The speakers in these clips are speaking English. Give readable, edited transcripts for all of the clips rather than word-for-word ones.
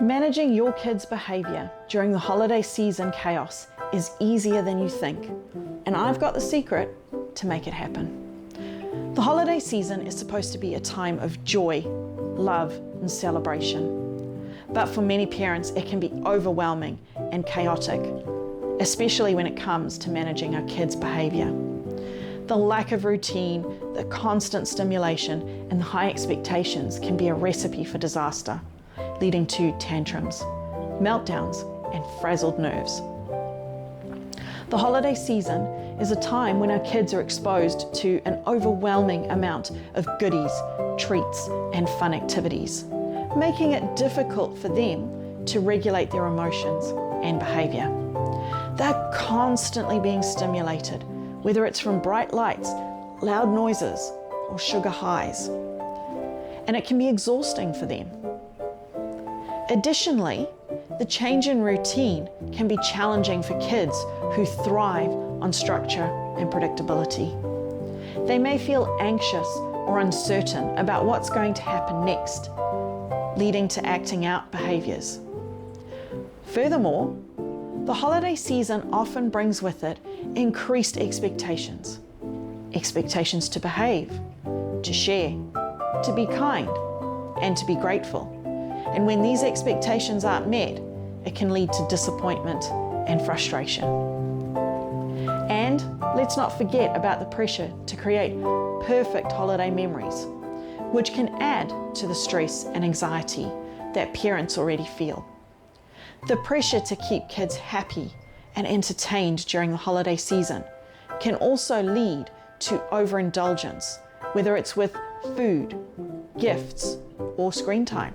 Managing your kids' behaviour during the holiday season chaos is easier than you think, and I've got the secret to make it happen. The holiday season is supposed to be a time of joy, love, and celebration. But for many parents, it can be overwhelming and chaotic, especially when it comes to managing our kids' behaviour. The lack of routine, the constant stimulation, and the high expectations can be a recipe for disaster, leading to tantrums, meltdowns, and frazzled nerves. The holiday season is a time when our kids are exposed to an overwhelming amount of goodies, treats, and fun activities, making it difficult for them to regulate their emotions and behaviour. They're constantly being stimulated, whether it's from bright lights, loud noises, or sugar highs, and it can be exhausting for them. Additionally, the change in routine can be challenging for kids who thrive on structure and predictability. They may feel anxious or uncertain about what's going to happen next, leading to acting out behaviours. Furthermore, the holiday season often brings with it increased expectations. Expectations to behave, to share, to be kind, and to be grateful. And when these expectations aren't met, it can lead to disappointment and frustration. And let's not forget about the pressure to create perfect holiday memories, which can add to the stress and anxiety that parents already feel. The pressure to keep kids happy and entertained during the holiday season can also lead to overindulgence, whether it's with food, gifts, or screen time.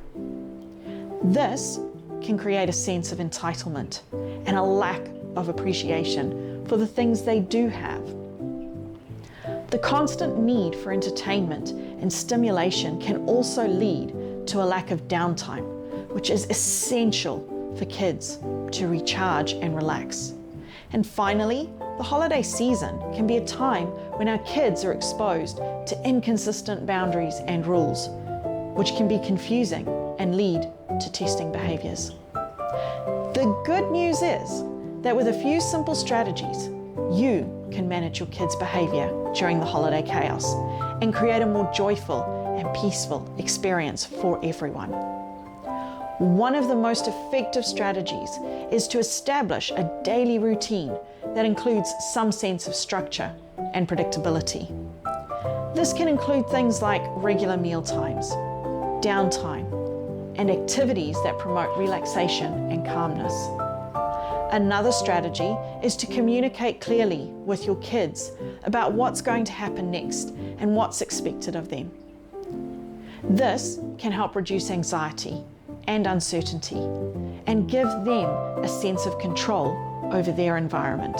This can create a sense of entitlement and a lack of appreciation for the things they do have. The constant need for entertainment and stimulation can also lead to a lack of downtime, which is essential for kids to recharge and relax. And finally, the holiday season can be a time when our kids are exposed to inconsistent boundaries and rules, which can be confusing and lead to testing behaviours. The good news is that with a few simple strategies, you can manage your kids' behaviour during the holiday chaos and create a more joyful and peaceful experience for everyone. One of the most effective strategies is to establish a daily routine that includes some sense of structure and predictability. This can include things like regular meal times, downtime, and activities that promote relaxation and calmness. Another strategy is to communicate clearly with your kids about what's going to happen next and what's expected of them. This can help reduce anxiety and uncertainty and give them a sense of control over their environment.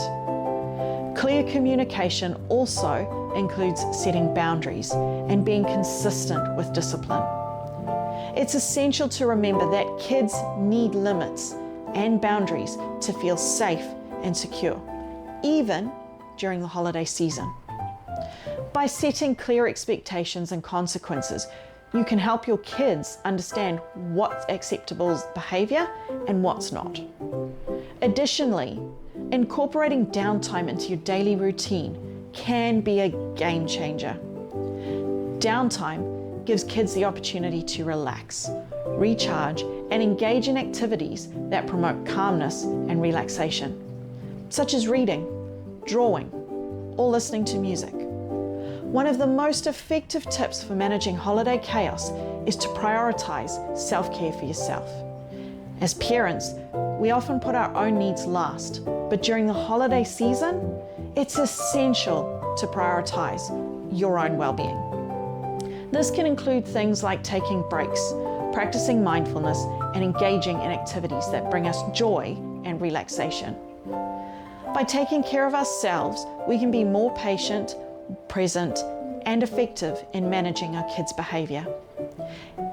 Clear communication also includes setting boundaries and being consistent with discipline. It's essential to remember that kids need limits and boundaries to feel safe and secure, even during the holiday season. By setting clear expectations and consequences, you can help your kids understand what's acceptable behaviour and what's not. Additionally, incorporating downtime into your daily routine can be a game changer. Downtime gives kids the opportunity to relax, recharge, and engage in activities that promote calmness and relaxation, such as reading, drawing, or listening to music. One of the most effective tips for managing holiday chaos is to prioritize self-care for yourself. As parents, we often put our own needs last, but during the holiday season, it's essential to prioritize your own well-being. This can include things like taking breaks, practicing mindfulness, and engaging in activities that bring us joy and relaxation. By taking care of ourselves, we can be more patient, present, and effective in managing our kids' behaviour.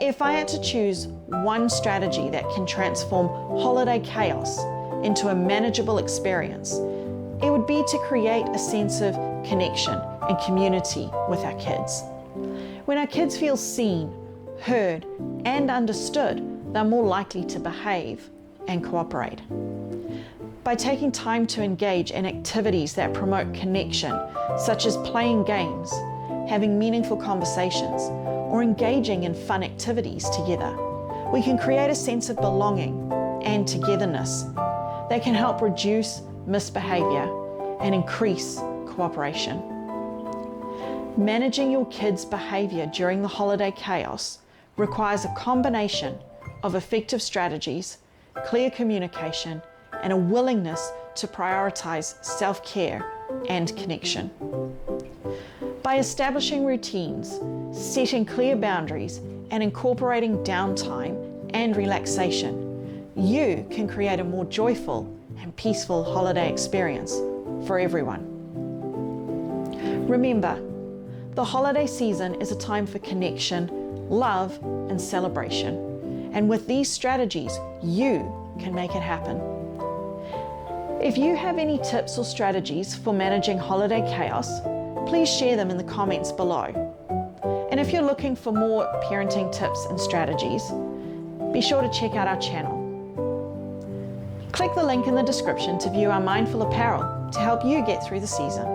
If I had to choose one strategy that can transform holiday chaos into a manageable experience, it would be to create a sense of connection and community with our kids. When our kids feel seen, heard, and understood, they're more likely to behave and cooperate. By taking time to engage in activities that promote connection, such as playing games, having meaningful conversations, or engaging in fun activities together, we can create a sense of belonging and togetherness that can help reduce misbehavior and increase cooperation. Managing your kids' behavior during the holiday chaos requires a combination of effective strategies, clear communication, and a willingness to prioritize self-care and connection. By establishing routines, setting clear boundaries, and incorporating downtime and relaxation, you can create a more joyful and peaceful holiday experience for everyone. Remember, the holiday season is a time for connection, love, and celebration. And with these strategies, you can make it happen. If you have any tips or strategies for managing holiday chaos, please share them in the comments below. And if you're looking for more parenting tips and strategies, be sure to check out our channel. Click the link in the description to view our mindful apparel to help you get through the season.